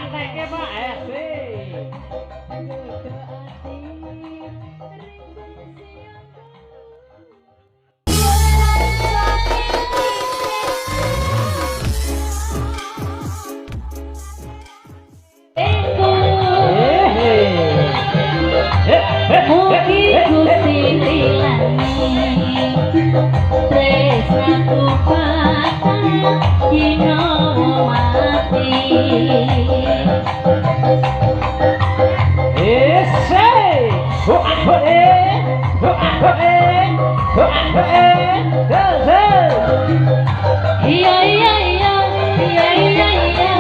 prakteknya Pak Esi. Mugi Gusti tresnaku patah dina mati. Iya iya iya iya iya iya.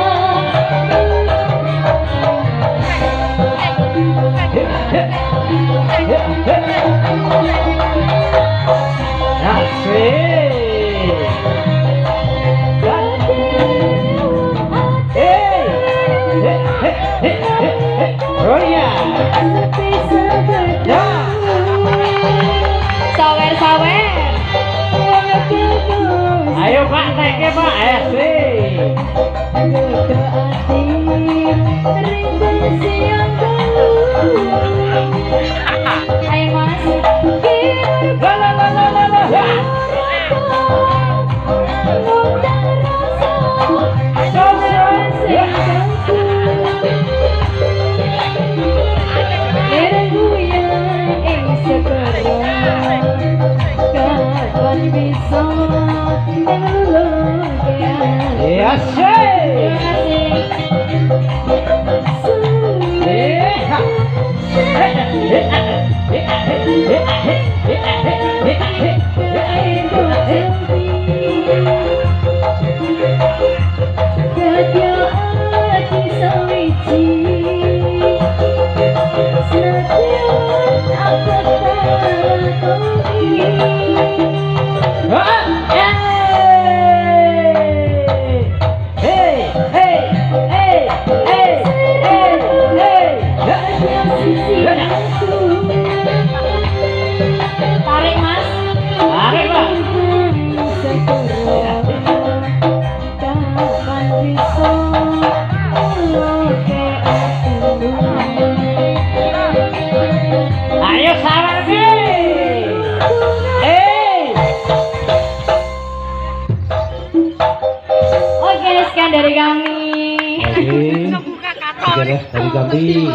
Sawer-sawer. Ayo prakteknya Pak Esi. Ayo Mas. Tarik Mas. Tarik Pak. Ayo sabar nih. Oke, sekian dari kami. Oke, dari kami.